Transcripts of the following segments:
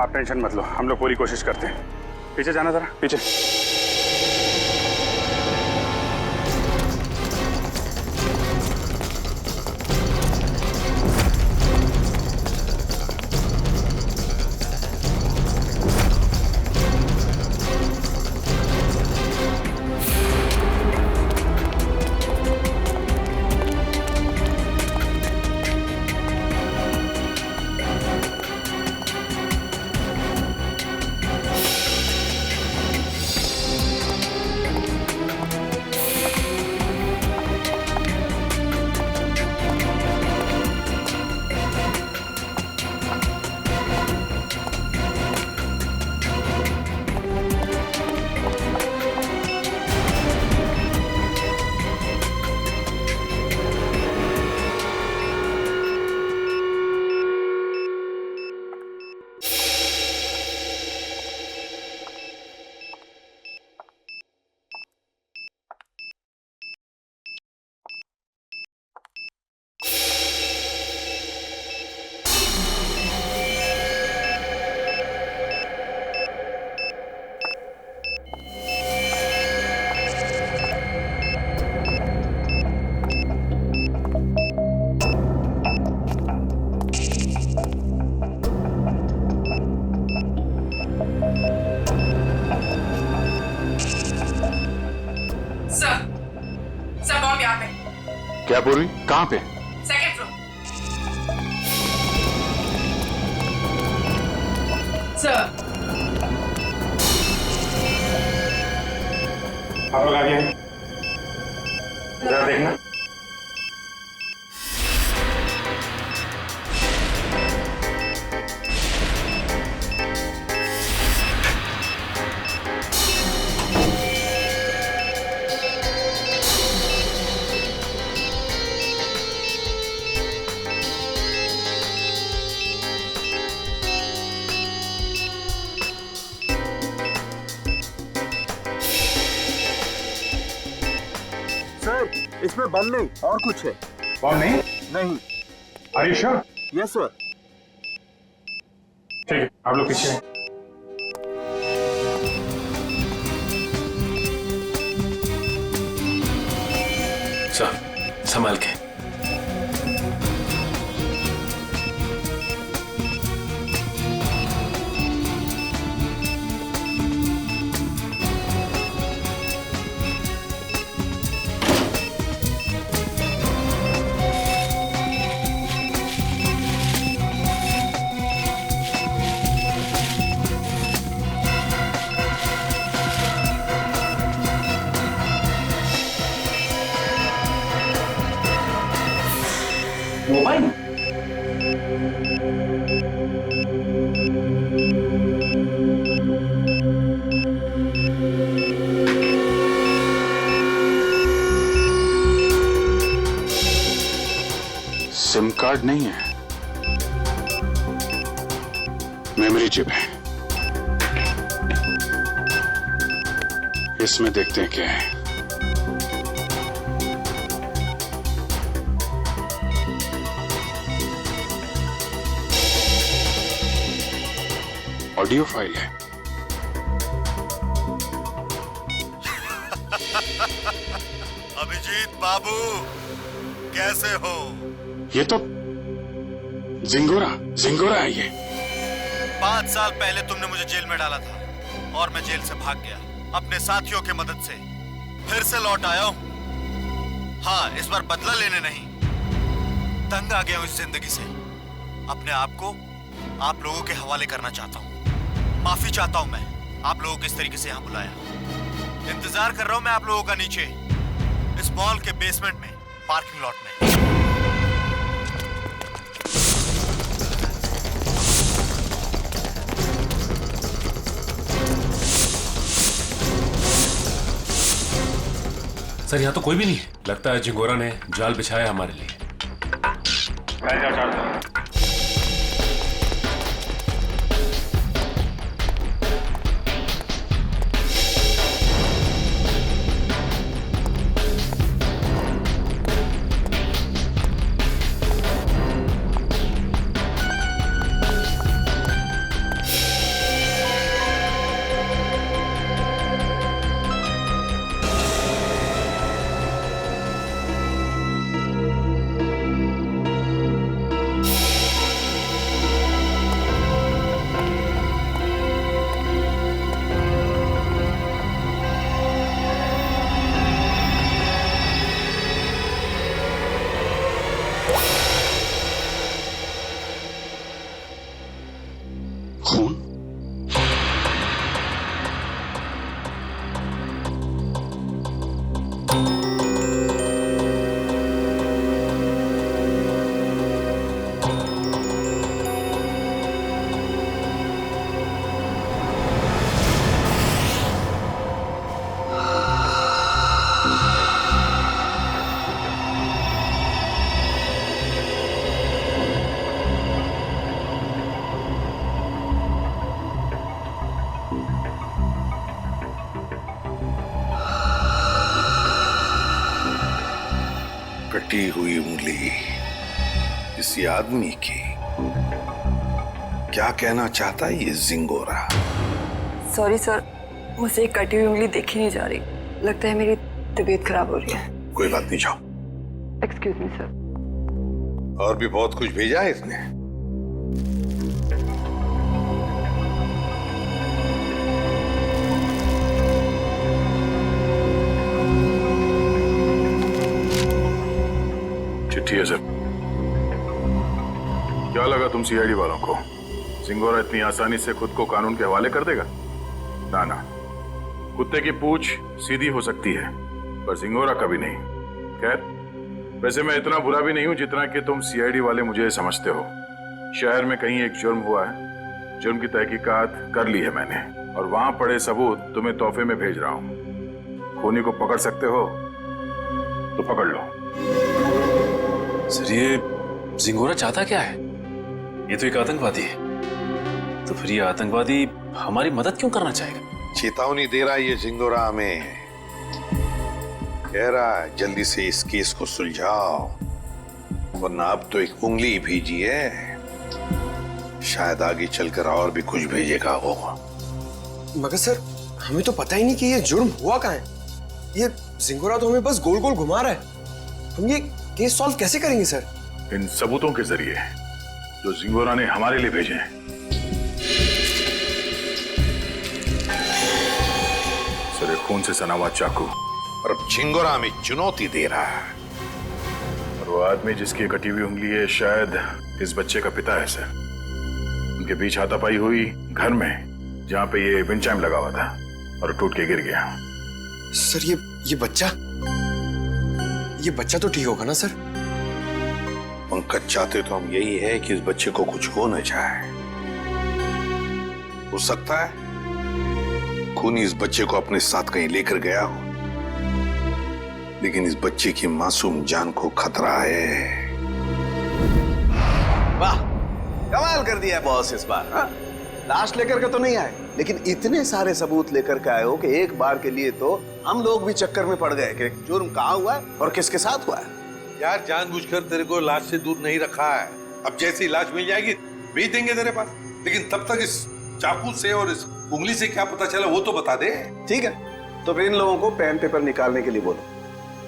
आप टेंशन मत लो, हम लोग पूरी कोशिश करते हैं। पीछे जाना जरा, पीछे। क्या पूर्वी, कहाँ पे? Second floor. सर आप लोग आगे हैं, जरा देखना। इसमें बम नहीं और कुछ है। बम नहीं? नहीं। Are you sure? Yes sir. ठीक है, आप लोग पीछे हैं। सर संभाल के। मोबाइल? सिम कार्ड नहीं है, मेमोरी चिप है। इसमें देखते हैं क्या है। ऑडियो फाइल है। अभिजीत बाबू, कैसे हो? ये तो जिंगोरा है ये। 5 साल पहले तुमने मुझे जेल में डाला था और मैं जेल से भाग गया। अपने साथियों की मदद से फिर से लौट आया हूं। हाँ, इस बार बदला लेने नहीं, तंग आ गया हूं इस जिंदगी से। अपने आप को आप लोगों के हवाले करना चाहता हूं। माफी चाहता हूं मैं आप लोगों को इस तरीके से यहां बुलाया। इंतजार कर रहा हूं मैं आप लोगों का नीचे इस मॉल के बेसमेंट में, पार्किंग लॉट में। सर यहाँ तो कोई भी नहीं है। लगता है झिंगोरा ने जाल बिछाया हमारे लिए। हुई उंगली किसी आदमी की। क्या कहना चाहता है ये जिंगोरा? सॉरी सर, मुझे एक कटी हुई उंगली देखी नहीं जा रही। लगता है मेरी तबीयत खराब हो रही है। कोई बात नहीं, जाओ। Excuse me sir. और भी बहुत कुछ भेजा है इसने। चिट्ठी है सर। क्या लगा तुम सीआईडी वालों को जिंगोरा इतनी आसानी से खुद को कानून के हवाले कर देगा? ना ना, कुत्ते की पूंछ सीधी हो सकती है पर जिंगोरा कभी नहीं। खैर, वैसे मैं इतना बुरा भी नहीं हूं जितना कि तुम सीआईडी वाले मुझे समझते हो। शहर में कहीं एक जुर्म हुआ है, जुर्म की तहकीकात कर ली है मैंने और वहां पड़े सबूत तुम्हें तोहफे में भेज रहा हूं। खूनी को पकड़ सकते हो तो पकड़ लो। सर, ये जिंगोरा चाहता क्या है? ये तो एक आतंकवादी है। तो फिर ये आतंकवादी हमारी मदद क्यों करना चाहेगा? चेतावनी दे रहा है ये जिंगोरा हमें। कह रहा है जल्दी से इस केस को सुलझाओ, वरना अब तो एक उंगली ही भेजी है, शायद आगे चलकर और भी कुछ भेजेगा वो। मगर सर, हमें तो पता ही नहीं कि ये जुर्म हुआ कहाँ है। ये जिंगोरा तो हमें बस गोल गोल घुमा रहा है। हम ये केस सॉल्व कैसे करेंगे सर? इन सबूतों के जरिए जो जिंगोरा ने हमारे लिए भेजे हैं। सर, एक खून से सना हुआ चाकू। और अब झिंगोरा हमें चुनौती दे रहा है। और वो आदमी जिसकी कटी हुई उंगली है शायद इस बच्चे का पिता है सर। उनके बीच हाथापाई हुई घर में जहां पे ये विंड चाइम लगा हुआ था और टूट के गिर गया। सर, ये बच्चा तो ठीक होगा ना सर? पंकज, चाहते तो हम यही है कि इस बच्चे को कुछ हो न जाए। हो सकता है खूनी इस बच्चे को अपने साथ कहीं लेकर गया हो, लेकिन इस बच्चे की मासूम जान को खतरा है। वाह, कमाल कर दिया बॉस इस बार। हाँ? लाश लेकर के तो नहीं आए, लेकिन इतने सारे सबूत लेकर के आए हो कि एक बार के लिए तो हम लोग भी चक्कर में पड़ गए कि जुर्म कहाँ हुआ है और किसके साथ हुआ है। यार, जानबूझकर तेरे को लाश से दूर नहीं रखा है। अब जैसी लाश मिल जाएगी भेज देंगे तेरे पास, लेकिन तब तक इस चाकू से और इस उंगली से क्या पता चला वो तो बता दे। ठीक है, तो फिर इन लोगों को पेन पेपर निकालने के लिए बोलो,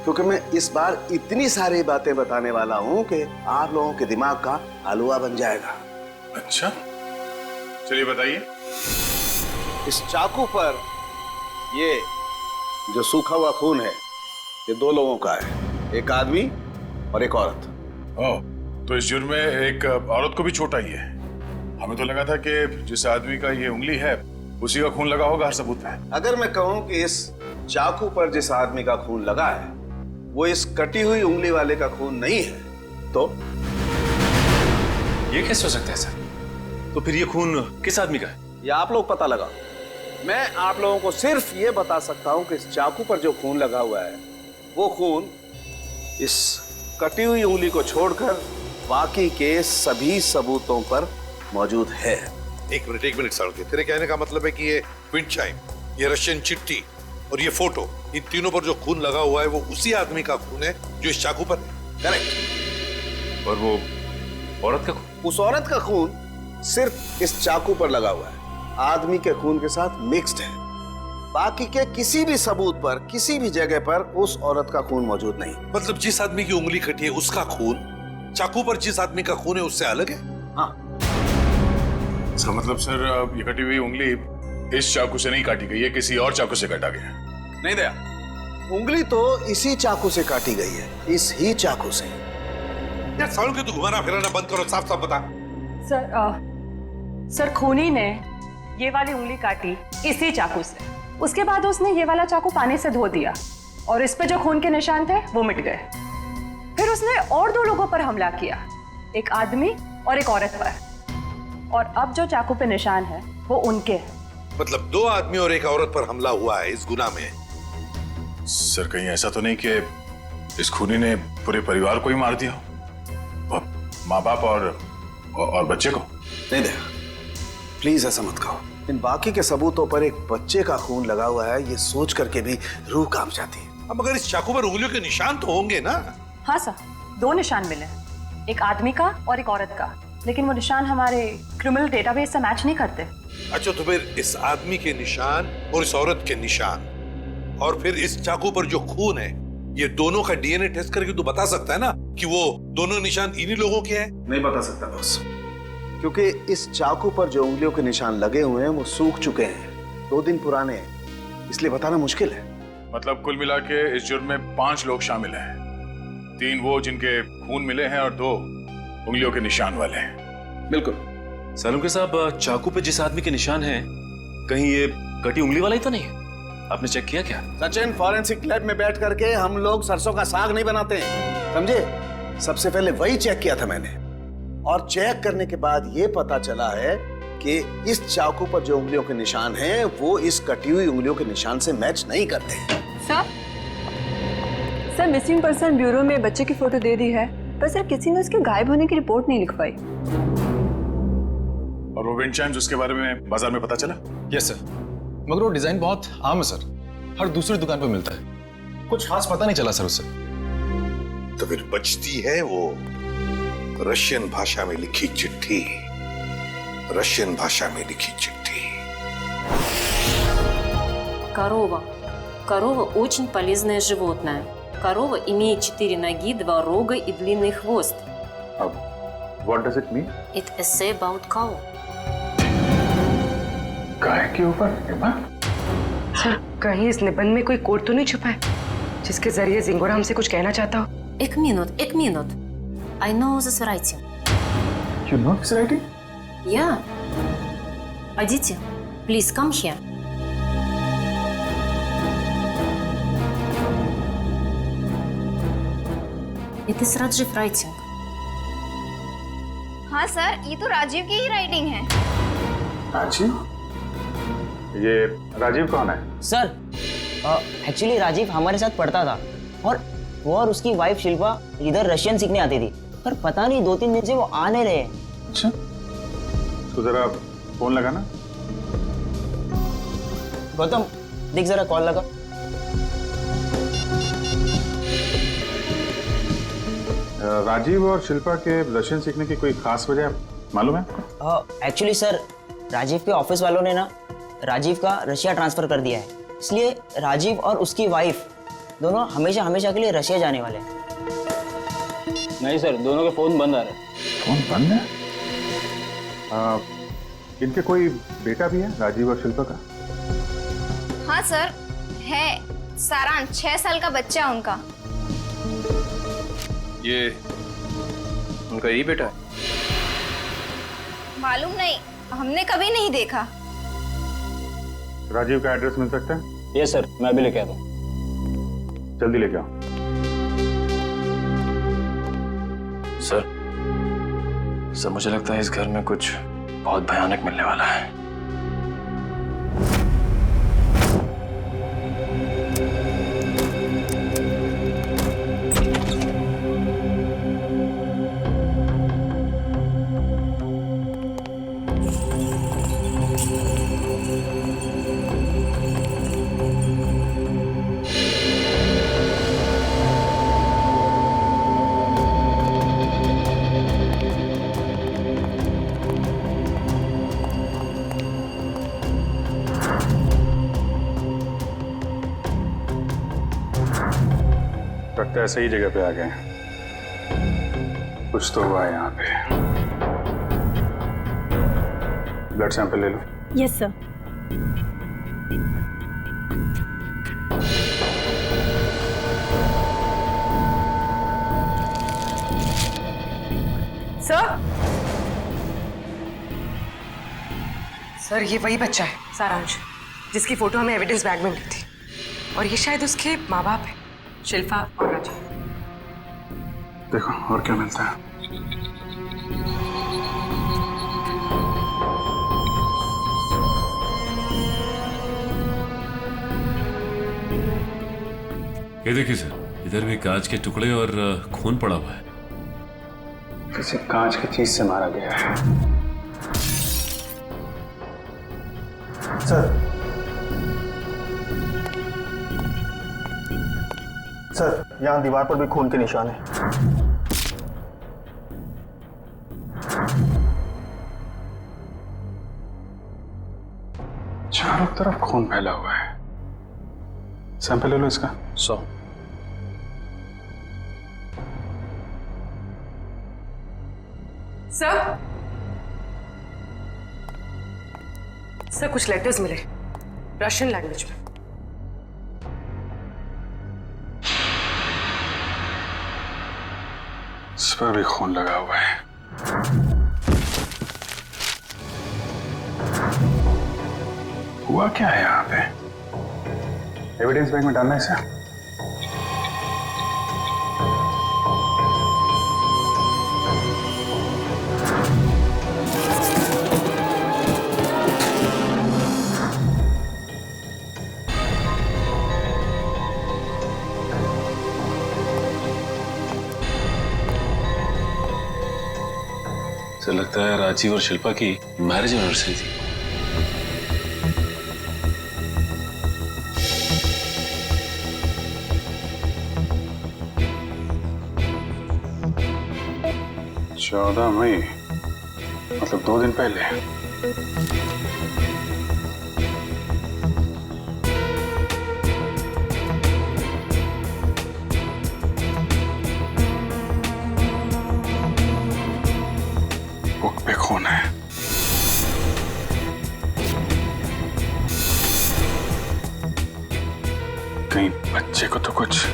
क्योंकि मैं इस बार इतनी सारी बातें बताने वाला हूं कि आप लोगों के दिमाग का हलवा बन जाएगा। अच्छा, चलिए बताइए। इस चाकू पर ये जो सूखा हुआ खून है, ये दो लोगों का है, एक आदमी और एक औरत। ओह, तो इस जुर्म में एक औरत को भी छोटा ही है। हमें तो लगा था कि जिस आदमी का ये उंगली है उसी का खून लगा होगा हर सबूत में। अगर मैं कहूं कि इस चाकू पर जिस आदमी का खून लगा है वो इस कटी हुई उंगली वाले का खून नहीं है, तो ये कैसे हो सकता है सर? तो फिर ये खून किस आदमी का है? ये आप लोग पता लगाओ। मैं आप लोगों को सिर्फ ये बता सकता हूं कि इस चाकू पर जो खून लगा हुआ है वो खून इस कटी हुई उंगली को छोड़कर बाकी के सभी सबूतों पर मौजूद है। एक मिनट सड़के, तेरे कहने का मतलब है कि ये विंड चाइम, ये रशियन चिट्ठी और ये फोटो, इन तीनों पर जो खून लगा हुआ है वो उसी आदमी का खून है जो इस चाकू पर है। करेक्ट। और वो औरत का खून? उस औरत का खून सिर्फ इस चाकू पर लगा हुआ है, आदमी के खून के साथ मिक्स्ड है। बाकी के किसी भी सबूत पर किसी भी जगह पर उस औरत का खून मौजूद नहीं। मतलब जिस आदमी की उंगली कटी है उसका खून चाकू पर जिस आदमी का खून है उससे अलग है। हाँ, इसका मतलब सर ये कटी हुई उंगली इस चाकू से नहीं काटी गई है, किसी और चाकू से काटा गया। नहीं दया, उंगली तो इसी चाकू से काटी गई है, इस ही चाकू से। यार साउंड के तू घुमाना फिराना बंद करो, साफ साफ बता। सर, खूनी ने ये वाली उंगली काटी इसी चाकू से। उसके बाद उसने ये वाला चाकू पानी से धो दिया और इस पे जो खून के निशान थे वो मिट गए। फिर उसने और दो लोगों पर हमला किया, एक आदमी और एक औरत पर। और अब जो चाकू पे निशान है वो उनके हैं। मतलब दो आदमी और एक औरत पर हमला हुआ है इस गुनाह में। सर, कहीं ऐसा तो नहीं कि इस खूनी ने पूरे परिवार को ही मार दिया, माँ बाप और बच्चे को? नहीं दया, प्लीज ऐसा मत कहो। इन बाकी के सबूतों पर एक बच्चे का खून लगा हुआ है, ये सोच करके भी रूह कांप जाती है। अब अगर इस चाकू पर उंगलियों के निशान तो होंगे ना? हाँ सर, दो निशान मिले, एक आदमी का और एक औरत का, लेकिन वो निशान हमारे क्रिमिनल डेटाबेस से मैच नहीं करते। अच्छा, तो फिर इस आदमी के निशान और इस औरत के निशान और फिर इस चाकू पर जो खून है, ये दोनों का डीएनए टेस्ट करके तू बता सकता है ना कि वो दोनों निशान इन्हीं लोगों के हैं? नहीं बता सकता बॉस, क्योंकि इस चाकू पर जो उंगलियों के निशान लगे हुए हैं वो सूख चुके हैं, 2 दिन पुराने हैं, इसलिए बताना मुश्किल है। मतलब कुल मिला के इस जुर्म में 5 लोग शामिल हैं। 3 वो जिनके खून मिले हैं और 2 उंगलियों के निशान वाले हैं। बिल्कुल। सालुंके साहब, चाकू पे जिस आदमी के निशान हैं, कहीं ये कटी उंगली वाला ही तो नहीं है? आपने चेक किया क्या? सचिन, फॉरेंसिक लैब में बैठ करके हम लोग सरसों का साग नहीं बनाते हैं, समझे? सबसे पहले वही चेक किया था मैंने, और चेक करने के बाद ये पता चला है कि इस चाकू पर जो उंगलियों के निशान हैं वो इस कटी हुई उंगलियों के निशान से मैच नहीं करते हैं। सर मिसिंग पर्सन ब्यूरो में बच्चे की फोटो दे दी है, पर सर किसी ने उसके गायब होने की रिपोर्ट नहीं लिखवाई। और वो विंड चाइम्स, उसके बारे में बाजार में पता चला? यस सर, मगर वो डिजाइन बहुत आम है सर, हर दूसरी दुकान पर मिलता है, कुछ खास पता नहीं चला सर उससे। तो फिर बचती है वो रशियन भाषा में लिखी चिट्ठी, रशियन भाषा में लिखी चिट्ठी। Корова очень полезное животное. Корова имеет 4 ноги, 2 рога и длинный хвост. What does it mean? It essay about cow. गाय के ऊपर? सर, कहीं इस निबंध में कोई कोड तो नहीं छुपा है जिसके जरिए जिंगोरा हमसे कुछ कहना चाहता हो? एक minute. I know this writing. You know this writing? Yeah. Aditi, please come here. It is Rajiv writing. हाँ सर, ये तो राजीव की ही राइटिंग है। राजीव? ये राजीव कौन है? सर, एक्चुअली राजीव हमारे साथ पढ़ता था और वो और उसकी वाइफ शिल्पा इधर रशियन सीखने आती थी, पर पता नहीं 2-3 दिन से वो आ नहीं रहे। अच्छा, तो जरा फोन लगाना। गौतम, देख जरा कॉल लगा। राजीव और शिल्पा के रशियन सीखने की कोई खास वजह मालूम है आपको? एक्चुअली सर, राजीव के ऑफिस वालों ने ना राजीव का रशिया ट्रांसफर कर दिया है, इसलिए राजीव और उसकी वाइफ दोनों हमेशा हमेशा के लिए रशिया जाने वाले हैं। नहीं सर, दोनों के फोन बंद आ रहे हैं। फोन बंद है? इनके कोई बेटा भी है, राजीव और शिल्पा का? हाँ सर, है। सारांश, 6 साल का बच्चा है उनका। ये उनका यही बेटा है? मालूम नहीं, हमने कभी नहीं देखा। राजीव का एड्रेस मिल सकता है? यस सर, मैं अभी लेके आता हूँ। जल्दी लेके आओ। सर, मुझे लगता है इस घर में कुछ बहुत भयानक मिलने वाला है। लगता है सही जगह पे आ गए हैं। कुछ तो हुआ है यहाँ पे। ब्लड सैंपल ले लो। Yes sir. सर, ये वही बच्चा है सारांश, जिसकी फोटो हमें एविडेंस बैग में मिली थी, और ये शायद उसके माँ बाप है, शिल्पा और राजीव। देखो और क्या मिलता है। ये देखिए सर, इधर भी कांच के टुकड़े और खून पड़ा हुआ है। किसी कांच की चीज से मारा गया है। सर, यहाँ दीवार पर भी खून के निशान है। चारों तरफ खून फैला हुआ है। सैंपल ले लो इसका। 100। सर कुछ लेटर्स मिले रशियन लैंग्वेज में। इस पर भी खून लगा हुआ है। हुआ क्या है यहाँ पे? एविडेंस बैग में डालना है इसे। तो लगता है राजीव और शिल्पा की मैरिज एनिवर्सरी थी। चौदह मई मतलब 2 दिन पहले। बुक पे खून है। कहीं बच्चे को तो कुछ।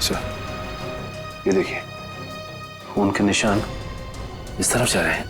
सर ये देखिए खून के निशान इस तरफ जा रहे हैं।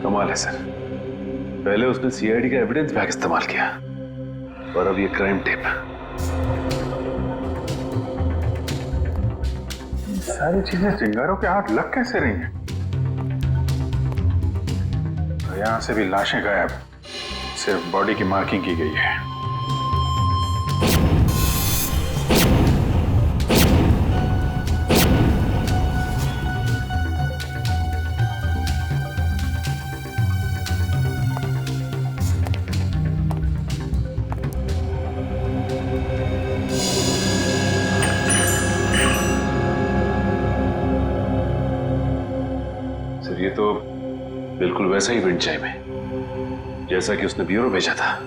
कमाल है सर, पहले उसने सीआईडी का एविडेंस बैग इस्तेमाल किया और अब ये क्राइम टेप। सारी चीजें चिंगारों के हाथ लग कैसे रही हैं? तो यहां से भी लाशें गायब, सिर्फ बॉडी की मार्किंग की गई है। ये तो बिल्कुल वैसा ही विंड चाइम है जैसा कि उसने ब्यूरो भेजा था।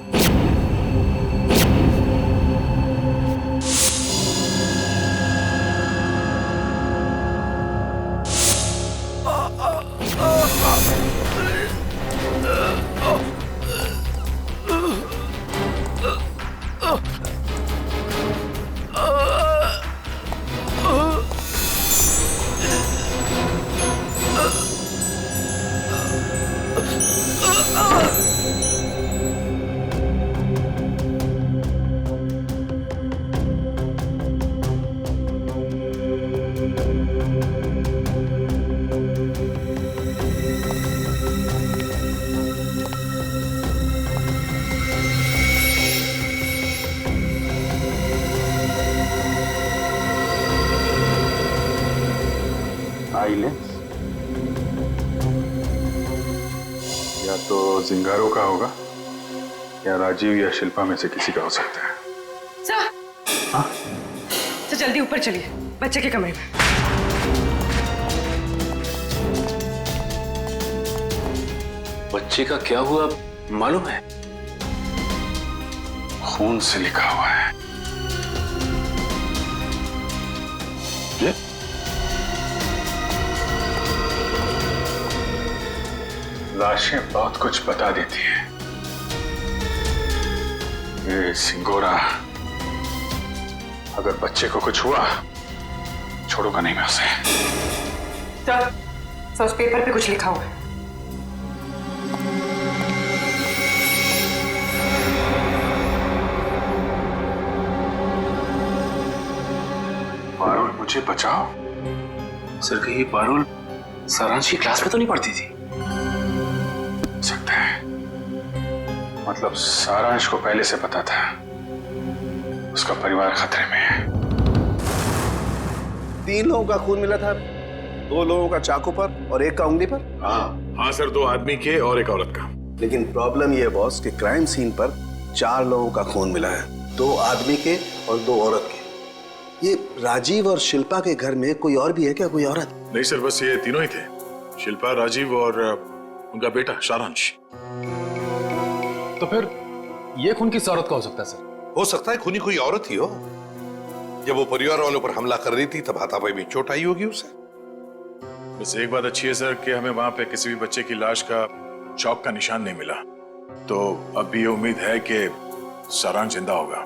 आईलेंस या तो जिंगारो का होगा या राजीव या शिल्पा में से किसी का हो सकता है। सर हाँ? सर जल्दी ऊपर चलिए बच्चे के कमरे में। बच्चे का क्या हुआ मालूम है? खून से लिखा हुआ है। ये? लाशें बहुत कुछ बता देती हैं। ये सिंगोरा अगर बच्चे को कुछ हुआ छोड़ूंगा नहीं मैं उसे। सर उस पेपर पे कुछ लिखा हुआ है। मारो मुझे बचाओ। सर कहीं पारुल सारांश की क्लास में तो नहीं पढ़ती थी? सकता है, मतलब सारांश को पहले से पता था उसका परिवार खतरे में है। 3 लोगों का खून मिला था, 2 लोगों का चाकू पर और 1 का उंगली पर। हाँ सर, 2 आदमी के और 1 औरत का। लेकिन प्रॉब्लम ये है बॉस कि क्राइम सीन पर 4 लोगों का खून मिला है, 2 आदमी के और 2 औरत के। ये राजीव और शिल्पा के घर में कोई और भी है क्या, कोई औरत? नहीं सर, बस ये तीनों ही थे, शिल्पा, राजीव और उनका बेटा सारांश। तो फिर ये खून किस औरत का हो सकता है सर? हो सकता है खूनी कोई औरत ही हो। जब वो परिवार वालों पर हमला कर रही थी तब हाथापाई में चोट आई होगी उसे। बस एक बात अच्छी है सर कि हमें वहां पे किसी भी बच्चे की लाश का चौक का निशान नहीं मिला, तो अब भी ये उम्मीद है कि सारांश जिंदा होगा।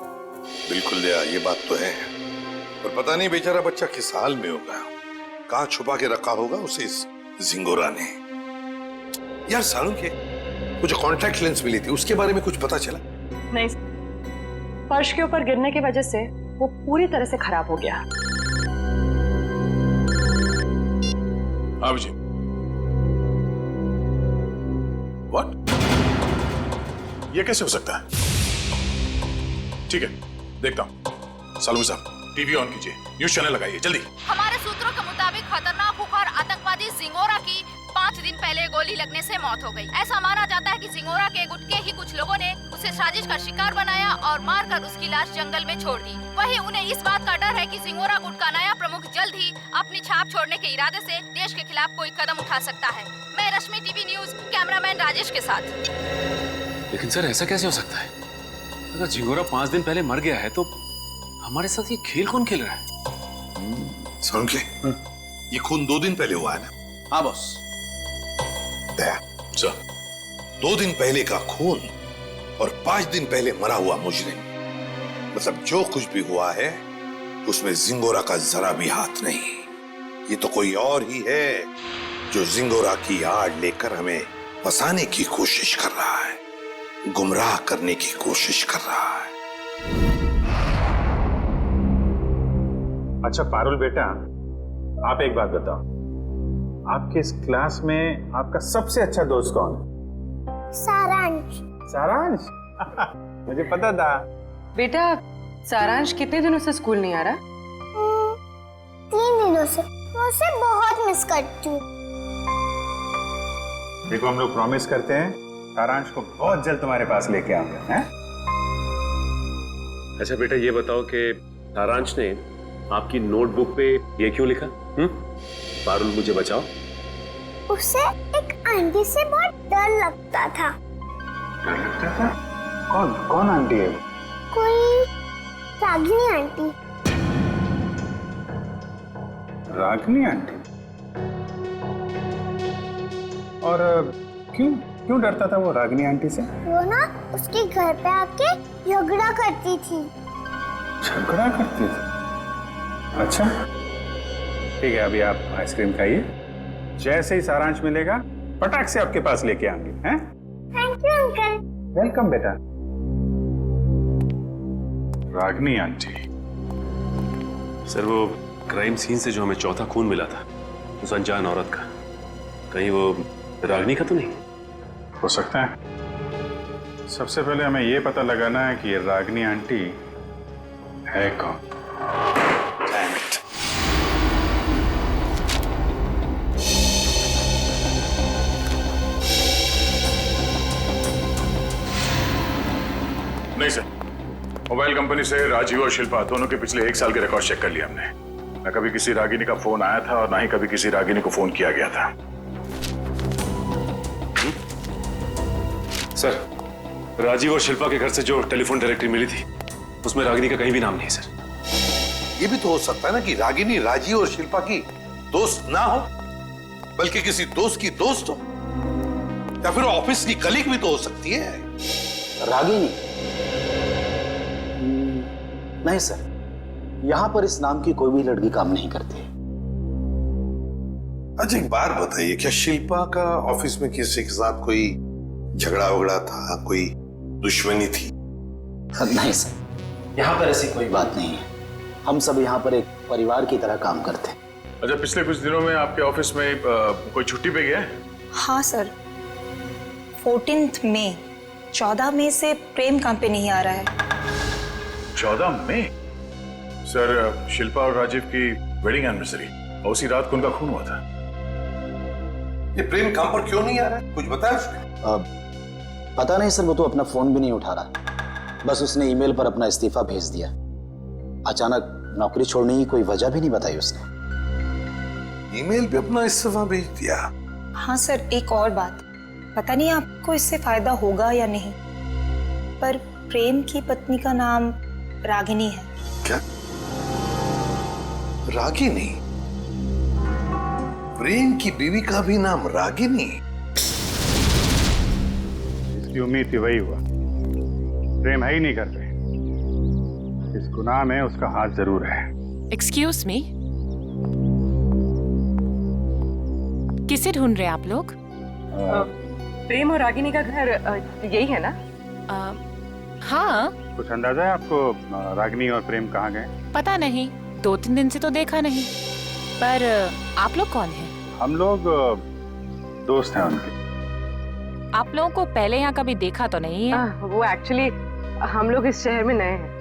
बिल्कुल दया, ये बात तो है, पर पता नहीं बेचारा बच्चा किस हाल में होगा, कहां छुपा के रखा होगा उसे इस जिंगोरा ने। यार सारुण के मुझे कॉन्टैक्ट लेंस मिली थी, उसके बारे में कुछ पता चला? नहीं, फर्श के ऊपर गिरने की वजह से वो पूरी तरह से खराब हो गया। हाँ जी। व्हाट? ये कैसे हो सकता है? ठीक है, देखता हूं। सालू साहब, टीवी ऑन कीजिए, न्यूज चैनल लगाइए जल्दी। हमारे सूत्रों के मुताबिक खतरनाक खुखार आतंकवादी जिंगोरा की 5 दिन पहले गोली लगने से मौत हो गई। ऐसा माना जाता है कि जिंगोरा के गुट के ही कुछ लोगों ने उसे साजिश का शिकार बनाया और मारकर उसकी लाश जंगल में छोड़ दी। वहीं उन्हें इस बात का डर है कि जिंगोरा गुट का नया प्रमुख जल्द ही अपनी छाप छोड़ने के इरादे से देश के खिलाफ कोई कदम उठा सकता है। मैं रश्मि, टीवी न्यूज, कैमरामैन राजेश के साथ। लेकिन सर ऐसा कैसे हो सकता है? अगर जिंगोरा 5 दिन पहले मर गया है तो हमारे साथ ये खेल कौन खेल रहा है? सारुण के ये खून 2 दिन पहले हुआ है ना? हाँ बॉस। दया सर, 2 दिन पहले का खून और 5 दिन पहले मरा हुआ मुजरिम, मतलब जो कुछ भी हुआ है उसमें जिंगोरा का जरा भी हाथ नहीं। ये तो कोई और ही है जो जिंगोरा की आड़ लेकर हमें फंसाने की कोशिश कर रहा है, गुमराह करने की कोशिश कर रहा है। अच्छा पारुल बेटा, आप एक बात बताओ, आपके इस क्लास में आपका सबसे अच्छा दोस्त कौन है? सारांश। सारांश? मुझे पता था। बेटा, सारांश कितने दिनों से स्कूल नहीं आ रहा? 3 दिनों से। मैं उसे बहुत मिस करती हूँ। देखो, हम लोग प्रॉमिस करते हैं सारांश को बहुत जल्द तुम्हारे पास लेके आऊंगा, हैं? अच्छा बेटा, ये बताओ कि सारांश ने आपकी नोटबुक पे ये क्यों लिखा? पारुल मुझे बचाओ। उसे एक आंटी से बहुत डर लगता था। डर लगता था? कौन आंटी है? कोई रागिनी आंटी। रागिनी आंटी? और क्यों डरता था वो रागिनी आंटी से? वो ना उसके घर पे आके झगड़ा करती थी। झगड़ा करती थी? अच्छा ठीक है, अभी आप आइसक्रीम खाइए, जैसे ही सारांश मिलेगा फटाक से आपके पास लेके आएंगे, हैं? Thank you uncle. वेलकम बेटा। रागिनी आंटी। सर वो क्राइम सीन से जो हमें चौथा खून मिला था उस अनजान औरत का, कहीं वो रागिनी का तो नहीं? हो सकता है। सबसे पहले हमें यह पता लगाना है कि ये रागिनी आंटी है कौन। Damn it. नहीं सर, मोबाइल कंपनी से राजीव और शिल्पा दोनों के पिछले 1 साल के रिकॉर्ड चेक कर लिया हमने। न कभी किसी रागिनी का फोन आया था और ना ही कभी किसी रागिनी को फोन किया गया था। सर, राजीव और शिल्पा के घर से जो टेलीफोन डायरेक्टरी मिली थी उसमें रागिनी का कहीं भी नाम नहीं सर। ये भी तो हो सकता है ना कि रागिनी राजीव और शिल्पा की दोस्त ना हो, बल्कि किसी दोस्त की दोस्त हो, या फिर ऑफिस की कलीग भी तो हो सकती है। रागिनी? नहीं सर, यहां पर इस नाम की कोई भी लड़की काम नहीं करती। अच्छा एक बात बताइए, क्या शिल्पा का ऑफिस में किसी के साथ कोई झगड़ा वगड़ा था, कोई दुश्मनी थी? नहीं सर, यहाँ पर ऐसी कोई बात नहीं है। हम सब यहाँ पर एक परिवार की तरह काम करते हैं। अच्छा, पिछले कुछ दिनों में आपके ऑफिस में कोई छुट्टी पे गया है? हाँ सर, 14 मई 14 मई से प्रेम काम पे नहीं आ रहा है। 14 मई? सर, शिल्पा और राजीव की वेडिंग एनिवर्सरी और उसी रात को उनका खून हुआ था। ये प्रेम काम पर क्यों नहीं आ रहा है, कुछ बताया उसने? पता नहीं सर, वो तो अपना फोन भी नहीं उठा रहा। बस उसने ईमेल पर अपना इस्तीफा भेज दिया। अचानक नौकरी छोड़ने की कोई वजह भी नहीं बताई उसने। ईमेल पे अपना इस्तीफा भेज दिया? हाँ सर, एक और बात, पता नहीं आपको इससे फायदा होगा या नहीं, पर प्रेम की पत्नी का नाम रागिनी है। क्या? रागिनी? प्रेम की बीवी का भी नाम रागिनी? इसकी उम्मीद थी, वही हुआ। प्रेम है ही नहीं घर पे। इस गुनाह में उसका हाथ जरूर है। एक्सक्यूज मी, किसे ढूंढ रहे हैं आप लोग? प्रेम और रागिनी का घर यही है ना? हाँ। कुछ अंदाजा है आपको रागिनी और प्रेम कहाँ गए? पता नहीं, 2-3 दिन से तो देखा नहीं। पर आप लोग कौन हैं? हम लोग दोस्त हैं उनके। आप लोगों को पहले यहाँ कभी देखा तो नहीं है? वो एक्चुअली हम लोग इस शहर में नए हैं।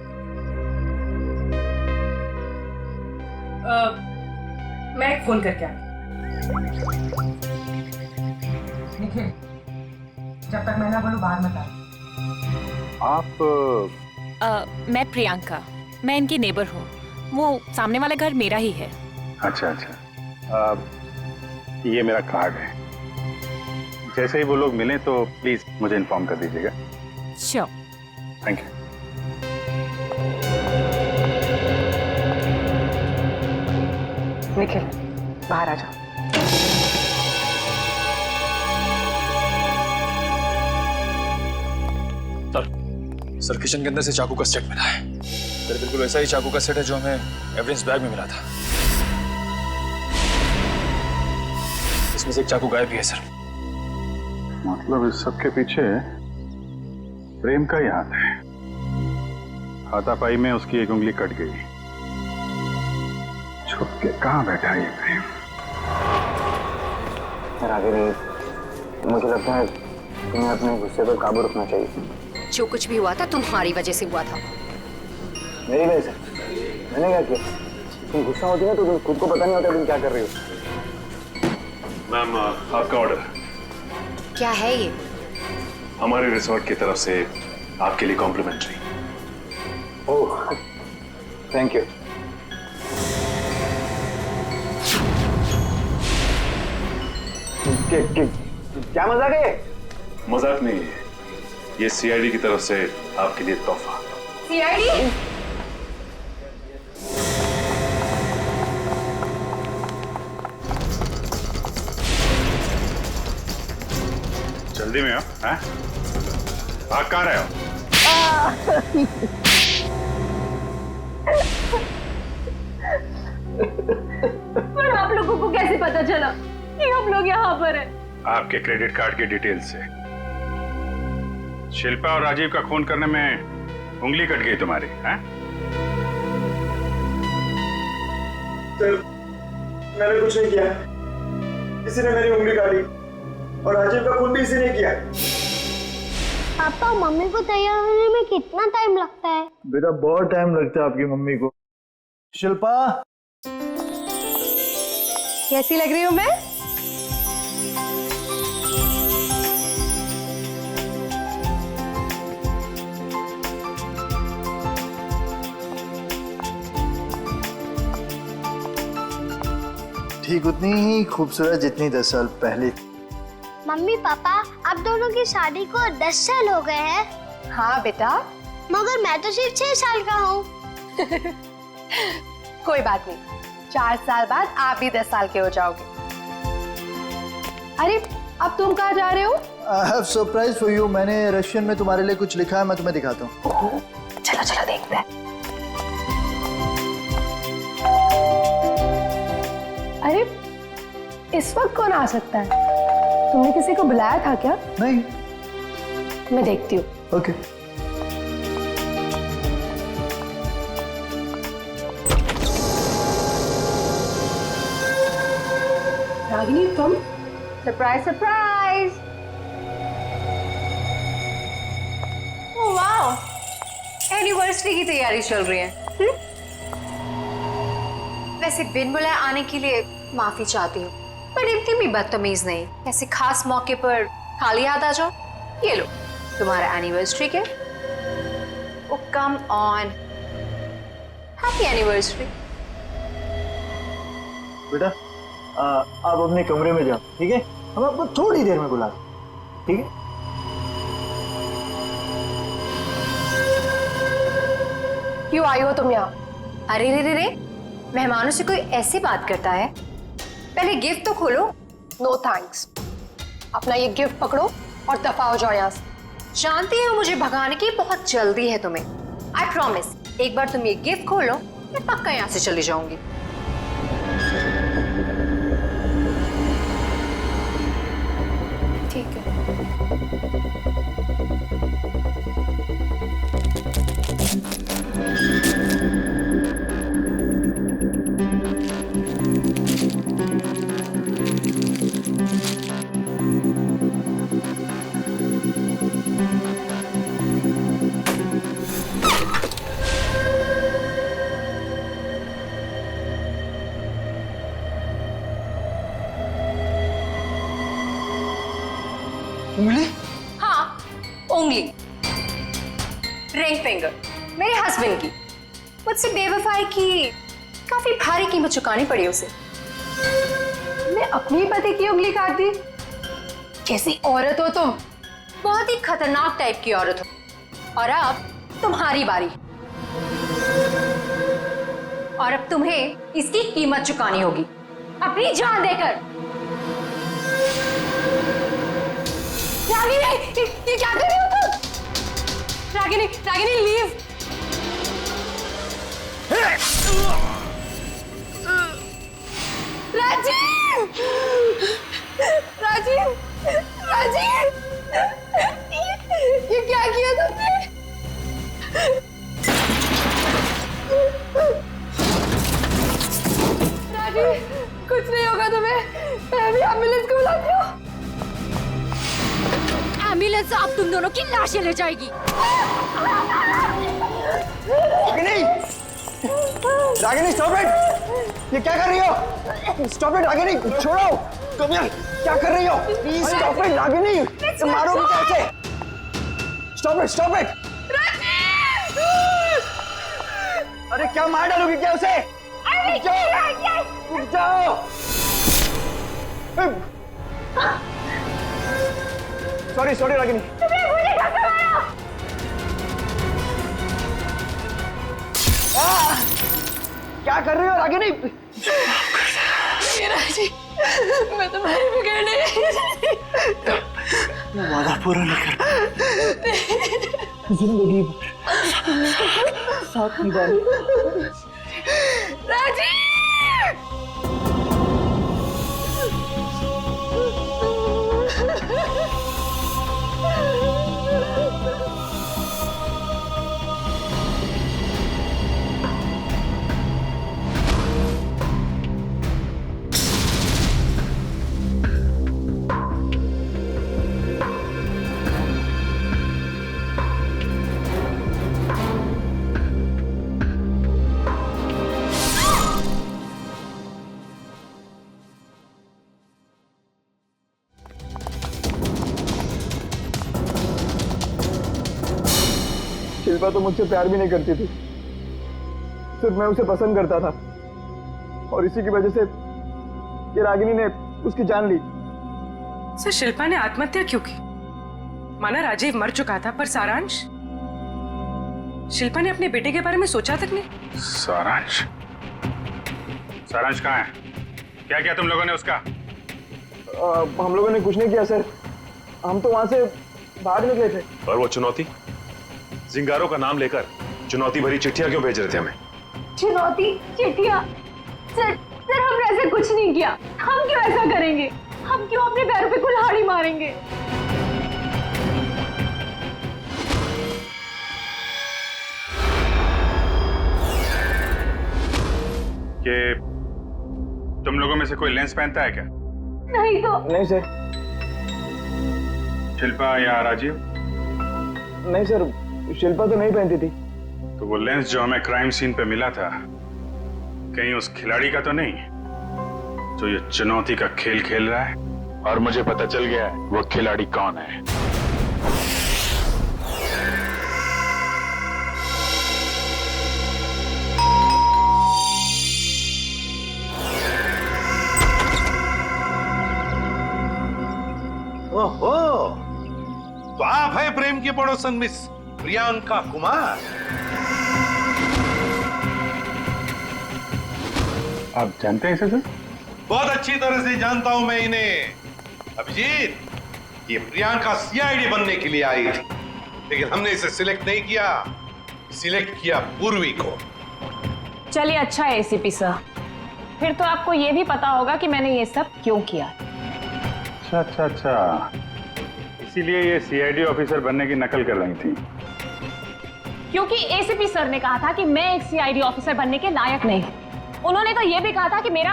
मैं एक फोन करके आती। निखिल, जब तक मैं ना बोलूं बाहर मत आ। आप? मैं प्रियंका, मैं इनकी नेबर हूँ। वो सामने वाला घर मेरा ही है। अच्छा अच्छा, ये मेरा कार्ड है। जैसे ही वो लोग मिलें तो प्लीज मुझे इन्फॉर्म कर दीजिएगा। श्योर। Thank you. निखिल, बाहर आ जाओ। सर, किचन के अंदर से चाकू का सेट मिला है। सर, बिल्कुल वैसा ही चाकू का सेट है जो हमें एविडेंस बैग में मिला था। इसमें से एक चाकू गायब भी है सर। मतलब इस सब के पीछे प्रेम का ही हाथ है। हाथापाई में उसकी एक उंगली कट गई। छुप के कहाँ बैठा है ये प्रेम? रागिनी, मुझे लगता है तुम्हें अपने गुस्से पर काबू रखना चाहिए। जो कुछ भी हुआ था तुम्हारी वजह से हुआ था। मेरी वजह से? मैंने क्या किया? तुम गुस्सा होती है तो तुम खुद को पता नहीं होता तुम क्या कर रही हो। मैम, आपका ऑर्डर। क्या है ये? हमारे रिसोर्ट की तरफ से आपके लिए कॉम्प्लीमेंट्री। Oh, thank you. क्या मजाक है? मजाक नहीं है, ये सीआईडी की तरफ से आपके लिए तोहफा। सीआईडी? जल्दी में हो? हैं? भाग कहाँ रहे हो? पर आप लोगों को कैसे पता चला कि हम लोग यहाँ पर हैं? आपके क्रेडिट कार्ड की डिटेल्स से। शिल्पा और राजीव का खून करने में उंगली कट गई तुम्हारी, हैं? सर, मैंने कुछ नहीं किया। किसी ने मेरी उंगली काटी और राजीव का खून भी इसी ने किया। पापा, मम्मी को तैयार होने में कितना टाइम लगता है? बेटा, बहुत टाइम लगता है आपकी मम्मी को। शिल्पा, कैसी लग रही हूँ मैं? ठीक उतनी ही खूबसूरत जितनी 10 साल पहले। मम्मी पापा, आप दोनों की शादी को 10 साल हो गए हैं। हाँ बेटा। मगर मैं तो सिर्फ 6 साल का हूँ। कोई बात नहीं, 4 साल बाद आप भी 10 साल के हो जाओगे। अरे, अब तुम कहाँ जा रहे हो? I have surprise for you। मैंने रशियन में तुम्हारे लिए कुछ लिखा है, मैं तुम्हें दिखाता हूँ। चलो चलो देखते हैं। अरे, इस वक्त कौन आ सकता है? तुमने किसी को बुलाया था क्या? नहीं। मैं देखती हूँ। ओके। रागिनी तुम? Surprise surprise. Oh wow, anniversary की तैयारी चल रही है। वैसे बिन बुलाए आने के लिए माफी चाहती हूँ, पर इतनी भी बदतमीज नहीं। ऐसे खास मौके पर खाली याद आ जाओ। ये लो तुम्हारा एनिवर्सरी के। ओ कम ऑन, हैप्पी एनिवर्सरी। बेटा आप अपने कमरे में जाओ, ठीक है? हम आपको थोड़ी देर में बुला रहे हैं, ठीक है? क्यों आई हो तुम यहाँ? अरे रे रे रे, मेहमानों से कोई ऐसे बात करता है? पहले गिफ्ट तो खोलो। नो थैंक्स, अपना ये गिफ्ट पकड़ो और दफा हो जाओ यहाँ से। जानती हो मुझे भगाने की बहुत जल्दी है तुम्हें। आई प्रॉमिस, एक बार तुम ये गिफ्ट खोलो मैं पक्का यहाँ से चली जाऊंगी। ठीक है। उंगली? हाँ, उंगली, रिंग फिंगर, मेरे हस्बैंड की। मुझसे बेवफाई की काफी भारी कीमत चुकानी पड़ी उसे। मैं अपनी पति की उंगली काट दी? कैसी औरत हो तुम? बहुत ही खतरनाक टाइप की औरत हो। और अब तुम्हारी बारी। और अब तुम्हें इसकी कीमत चुकानी होगी, अपनी जान देकर। रागिनी, ये क्या कर रही हो तुम? रागिनी, रागिनी लीव। राजीव, राजीव, राजीव, ये क्या किया तुमने? राजीव, कुछ नहीं होगा तुम्हें। मैं अभी एम्बुलेंस को बुलाती हूँ। एम्बुलेंस अब तुम दोनों की लाशें ले जाएगी। Ragini, Ragini stop it! ये क्या कर रही हो? स्टॉप इट रागिनी, छोड़ो! तुम यार क्या कर रही हो? प्लीज स्टॉप इट रागिनी, तुम मारोगी कैसे? Stop it, stop it! अरे क्या मार डालोगी क्या उसे? रुक जाओ, रुक जाओ! Sorry sorry Ragini. क्या कर रही हो रागिनी? राजी, मैं तुम्हारी बिगड़ नहीं। वादा पूरा नहीं कर जिंदगी भर साथ निभाने। राजी! शिल्पा तो मुझसे प्यार भी नहीं करती थी, सिर्फ मैं उसे पसंद करता था और इसी की वजह से ये रागिनी ने उसकी जान ली। सर, शिल्पा ने आत्महत्या क्यों की? माना राजीव मर चुका था, पर सारांश? शिल्पा ने अपने बेटे के बारे में सोचा तक नहीं। सारांश? सारांश कहाँ है? क्या किया तुम लोगों ने उसका? हम लोगों ने कुछ नहीं किया सर, हम तो वहां से बाहर निकले थे। और वो चुनौती, जिंगारो का नाम लेकर चुनौती भरी चिट्ठियां क्यों भेज रहे थे हमें? चुनौती, चिट्ठियां? सर, हमने ऐसा कुछ नहीं किया। हम क्यों ऐसा करेंगे? हम क्यों अपने पैरों पे कुल्हाड़ी मारेंगे? कि तुम लोगों में से कोई लेंस पहनता है क्या? नहीं तो नहीं सर। शिल्पा या राजीव? नहीं सर, शिल्पा तो नहीं पहनती थी। तो वो लेंस जो हमें क्राइम सीन पे मिला था कहीं उस खिलाड़ी का तो नहीं जो ये चुनौती का खेल खेल रहा है? और मुझे पता चल गया है वो खिलाड़ी कौन है। ओहो, तो आप है प्रेम की पड़ोसन मिस प्रियंका कुमार। आप जानते हैं इसे सर? बहुत अच्छी तरह से जानता हूं मैं इन्हें। अभिजीत, ये प्रियंका सीआईडी बनने के लिए आई थी, लेकिन हमने इसे सिलेक्ट नहीं किया, सिलेक्ट किया पूर्वी को। चलिए अच्छा है एसीपी सर, फिर तो आपको ये भी पता होगा कि मैंने ये सब क्यों किया। अच्छा, इसीलिए ये सीआईडी ऑफिसर बनने की नकल कर रही थी। क्योंकि एसीपी सर ने कहा था कि मैं एक सीआईडी ऑफिसर बनने के लायक नहीं हूँ। उन्होंने तो ये भी कहा था कि मेरा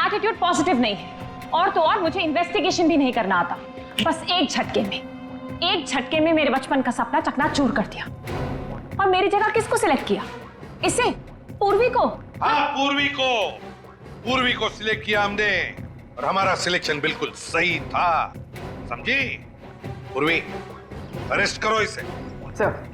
एटीट्यूड पॉजिटिव नहीं है, और तो और मुझे इन्वेस्टिगेशन भी नहीं करना आता। बस एक झटके में मेरे बचपन का सपना चकनाचूर कर दिया। और मेरी जगह किसको सिलेक्ट किया? इसे, पूर्वी को। हाँ, पूर्वी को सिलेक्ट किया हमने, और हमारा सिलेक्शन बिल्कुल सही था, समझी? पूर्वी, अरेस्ट करो इसे। सर।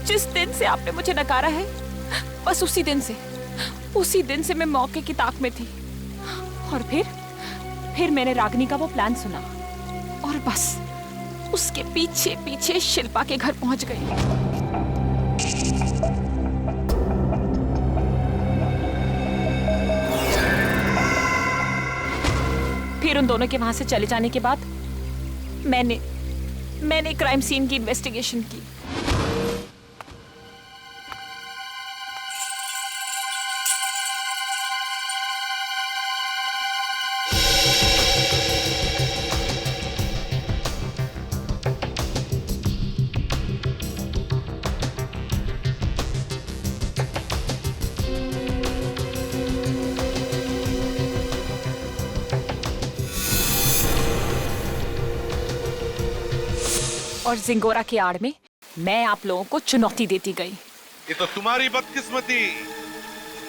जिस दिन से आपने मुझे नकारा है, बस उसी दिन से मैं मौके की ताक में थी। और फिर मैंने रागिनी का वो प्लान सुना, और बस उसके पीछे पीछे शिल्पा के घर पहुंच गई। फिर उन दोनों के वहां से चले जाने के बाद मैंने क्राइम सीन की इन्वेस्टिगेशन की। और जिंगोरा की आड़ में मैं आप लोगों को चुनौती देती गई। ये तो तुम्हारी बदकिस्मती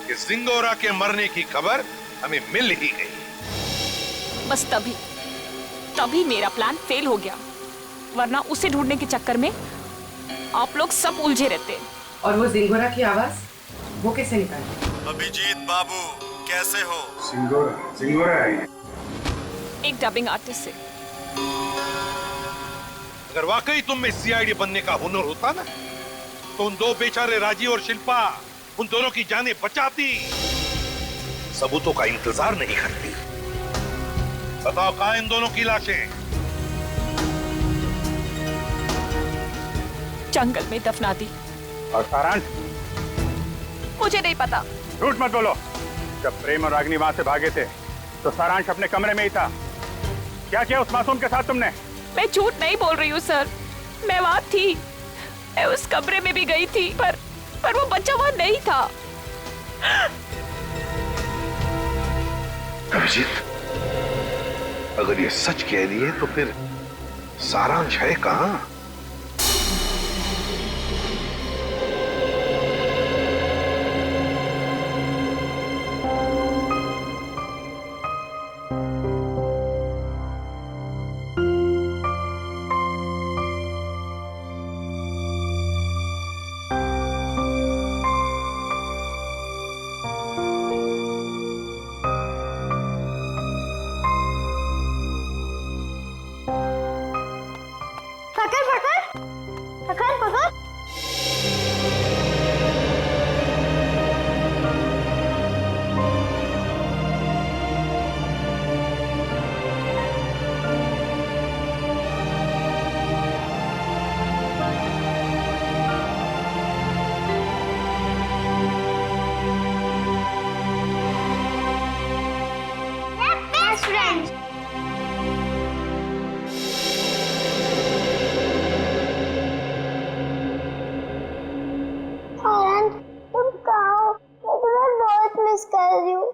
कि जिंगोरा के मरने की खबर हमें मिल ही गई। बस तभी मेरा प्लान फेल हो गया, वरना उसे ढूंढने के चक्कर में आप लोग सब उलझे रहते। और वो जिंगोरा की आवाज वो कैसे निकाली? अभिजीत बाबू कैसे हो? जिंगोरा है एक डबिंग आर्टिस्ट से। अगर वाकई तुम में सीआईडी बनने का हुनर होता ना, तो उन दो बेचारे राजीव और शिल्पा, उन दोनों की जानें बचाती, सबूतों का इंतजार नहीं करती। बताओ कहां इन दोनों की लाशें? जंगल में दफना दी। और सारांश? मुझे नहीं पता। झूठ मत बोलो। जब प्रेम और रागिनी वहां से भागे थे तो सारांश अपने कमरे में ही था। क्या किया उस मासूम के साथ तुमने? मैं झूठ नहीं बोल रही हूँ सर, मैं वहां थी, मैं उस कमरे में भी गई थी, पर वो बच्चा वहां नहीं था। अभिजीत, अगर ये सच कह रही है तो फिर सारांश है कहां? तुम कहाँ हो? मैं तुम्हें बहुत मिस कर रही हूँ।